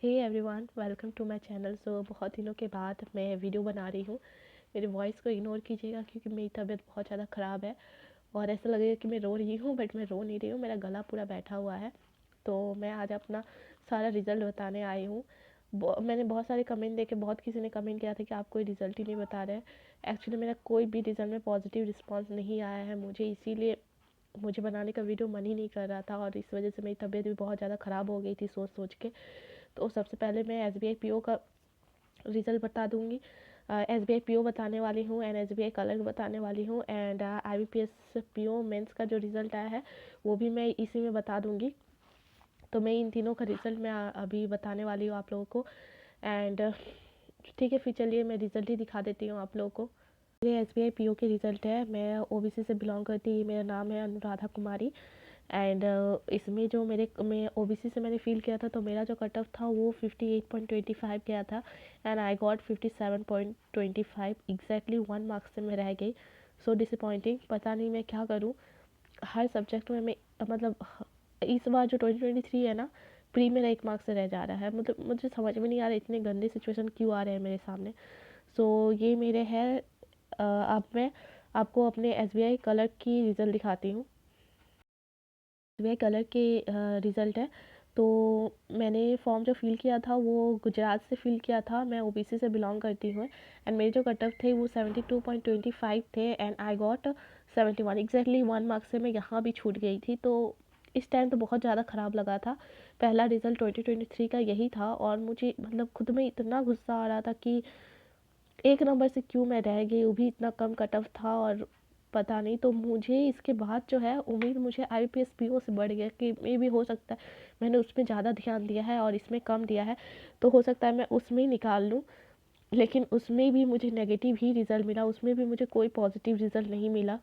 Hey everyone, welcome to my channel. बहुत दिनों के बाद मैं वीडियो बना रही हूँ। मेरी वॉइस को इग्नोर कीजिएगा क्योंकि मेरी तबीयत बहुत ज़्यादा ख़राब है और ऐसा लगेगा कि मैं रो रही हूँ, बट मैं रो नहीं रही हूँ। मेरा गला पूरा बैठा हुआ है। तो मैं आज अपना सारा रिज़ल्ट बताने आई हूँ। मैंने बहुत सारे कमेंट देखे, बहुत किसी ने कमेंट किया था कि आप कोई रिज़ल्ट ही नहीं बता रहे। एक्चुअली मेरा कोई भी रिज़ल्ट में पॉजिटिव रिस्पॉन्स नहीं आया है इसीलिए मुझे बनाने का वीडियो मन ही नहीं कर रहा था और इस वजह से मेरी तबीयत भी बहुत ज़्यादा ख़राब हो गई थी सोच सोच के। तो सबसे पहले मैं SBI PO का रिज़ल्ट बता दूंगी। SBI PO बताने वाली हूँ एंड SBI कलर बताने वाली हूँ एंड IBPS PO मेंस का जो रिज़ल्ट आया है वो भी मैं इसी में बता दूंगी। तो मैं इन तीनों का रिज़ल्ट मैं अभी बताने वाली हूँ आप लोगों को। एंड ठीक है, फिर चलिए मैं रिज़ल्ट ही दिखा देती हूँ आप लोगों को। ये SBI PO के रिज़ल्ट है। मैं OBC से बिलोंग करती हूँ। मेरा नाम है अनुराधा कुमारी एंड इसमें जो मैं OBC से मैंने फ़ील किया था तो मेरा जो कट ऑफ था वो 58.25 गया था and I got 57.25। Exactly 1 marks से मैं रह गई। So disappointing. पता नहीं मैं क्या करूँ। हर सब्जेक्ट में मैं मतलब इस बार जो 2023 है ना, प्री मेरा 1 मार्क्स से रह जा रहा है। मतलब मुझे समझ में नहीं आ रहा इतने गंदे सिचुएशन क्यों आ रहे हैं मेरे सामने। ये मेरे है। अब मैं आपको अपने SBI कलर की रिज़ल्ट दिखाती हूँ। SBI कलर के रिज़ल्ट है। तो मैंने फॉर्म जो फिल किया था वो गुजरात से फिल किया था। मैं OBC से बिलोंग करती हूँ एंड मेरे जो कट ऑफ थे वो 72.25 थे and I got 71। Exactly 1 marks से मैं यहाँ भी छूट गई थी। तो इस टाइम तो बहुत ज़्यादा ख़राब लगा था। पहला रिज़ल्ट 2023 का यही था और मुझे मतलब खुद में इतना गुस्सा आ रहा था कि एक नंबर से क्यों मैं रह गई, वो भी इतना कम कट ऑफ था। और पता नहीं, तो मुझे इसके बाद जो है उम्मीद मुझे IBPS PO से बढ़ गया कि मे भी हो सकता है मैंने उसमें ज़्यादा ध्यान दिया है और इसमें कम दिया है, तो हो सकता है मैं उसमें ही निकाल लूँ। लेकिन उसमें भी मुझे नेगेटिव ही रिज़ल्ट मिला, उसमें भी मुझे कोई पॉजिटिव रिज़ल्ट नहीं मिला।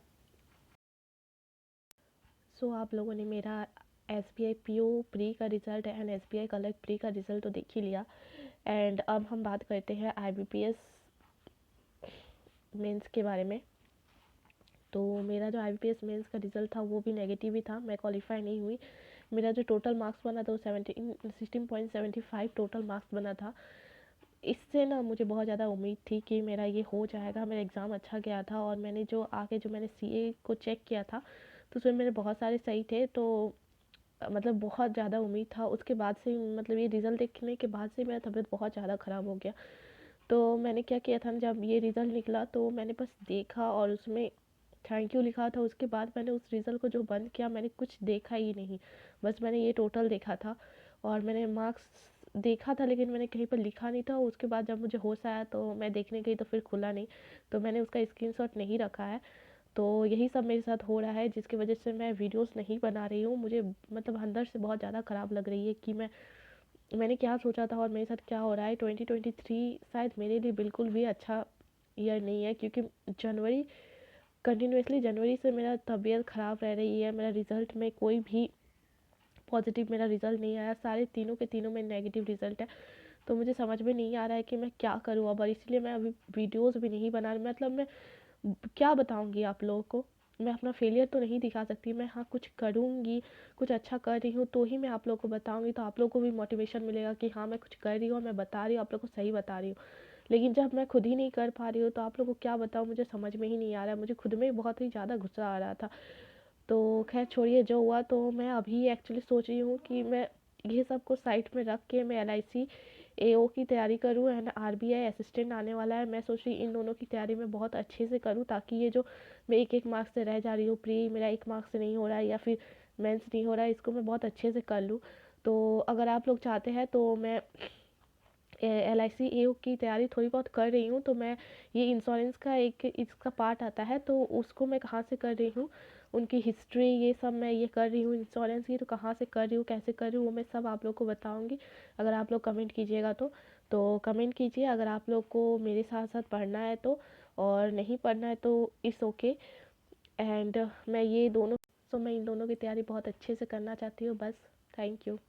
आप लोगों ने मेरा SBI PO प्री का result and SBI colour pre का रिज़ल्ट तो देख ही लिया। एंड अब हम बात करते हैं IBPS मेंस के बारे में। तो मेरा जो IBPS मेंस का रिज़ल्ट था वो भी नेगेटिव ही था। मैं क्वालिफाई नहीं हुई। मेरा जो टोटल मार्क्स बना था वो 16.75 टोटल मार्क्स बना था। इससे ना मुझे बहुत ज़्यादा उम्मीद थी कि मेरा ये हो जाएगा। मेरा एग्ज़ाम अच्छा गया था और मैंने जो आगे जो मैंने CA को चेक किया था तो उसमें मेरे बहुत सारे सही थे। तो मतलब बहुत ज़्यादा उम्मीद था। उसके बाद से मतलब ये रिज़ल्ट देखने के बाद से मेरा तबीयत बहुत ज़्यादा ख़राब हो गया। तो मैंने क्या किया था, जब ये रिज़ल्ट निकला तो मैंने बस देखा और उसमें थैंक यू लिखा था। उसके बाद मैंने उस रिज़ल्ट को जो बंद किया, मैंने कुछ देखा ही नहीं। बस मैंने ये टोटल देखा था और मैंने मार्क्स देखा था लेकिन मैंने कहीं पर लिखा नहीं था। उसके बाद जब मुझे होश आया तो मैं देखने गई तो फिर खुला नहीं, तो मैंने उसका स्क्रीनशॉट नहीं रखा है। तो यही सब मेरे साथ हो रहा है जिसकी वजह से मैं वीडियोस नहीं बना रही हूँ। मुझे मतलब अंदर से बहुत ज़्यादा ख़राब लग रही है कि मैंने क्या सोचा था और मेरे साथ क्या हो रहा है। 2023 शायद मेरे लिए बिल्कुल भी अच्छा ईयर नहीं है क्योंकि जनवरी कंटिन्यूसली जनवरी से मेरा तबीयत ख़राब रह रही है। मेरा रिज़ल्ट में कोई भी पॉजिटिव मेरा रिज़ल्ट नहीं आया। सारे तीनों के तीनों में नेगेटिव रिज़ल्ट है। तो मुझे समझ में नहीं आ रहा है कि मैं क्या करूँ अब, और इसलिए मैं अभी वीडियोस भी नहीं बना रही। मतलब मैं क्या बताऊँगी आप लोगों को। मैं अपना फेलियर तो नहीं दिखा सकती। मैं हाँ कुछ करूँगी, कुछ अच्छा कर रही हूँ तो ही मैं आप लोगों को बताऊँगी, तो आप लोगों को भी मोटिवेशन मिलेगा कि हाँ मैं कुछ कर रही हूँ और मैं बता रही हूँ, आप लोगों को सही बता रही हूँ। लेकिन जब मैं खुद ही नहीं कर पा रही हूँ तो आप लोगों को क्या बताऊँ, मुझे समझ में ही नहीं आ रहा है। मुझे खुद में बहुत ही ज़्यादा गुस्सा आ रहा था। तो खैर छोड़िए, जो हुआ। तो मैं अभी एक्चुअली सोच रही हूँ कि मैं ये सब को साइड में रख के मैं LIC AO की तैयारी करूँ एंड RBI असिस्टेंट आने वाला है। मैं सोच रही इन दोनों की तैयारी मैं बहुत अच्छे से करूँ ताकि ये जो मैं एक एक मार्क्स से रह जा रही हूँ, प्री मेरा 1 मार्क्स से नहीं हो रहा है या फिर मेंस नहीं हो रहा है, इसको मैं बहुत अच्छे से कर लूँ। तो अगर आप लोग चाहते हैं तो मैं LIC AO की तैयारी थोड़ी बहुत कर रही हूँ। तो मैं ये इंश्योरेंस का एक इसका पार्ट आता है तो उसको मैं कहाँ से कर रही हूँ, उनकी हिस्ट्री ये सब मैं ये कर रही हूँ इंश्योरेंस की, तो कहाँ से कर रही हूँ कैसे कर रही हूँ वो मैं सब आप लोग को बताऊँगी। अगर आप लोग कमेंट कीजिएगा तो कमेंट कीजिए अगर आप लोग को मेरे साथ साथ पढ़ना है तो, और नहीं पढ़ना है तो इट्स ओके। एंड मैं ये दोनों मैं इन दोनों की तैयारी बहुत अच्छे से करना चाहती हूँ बस। Thank you.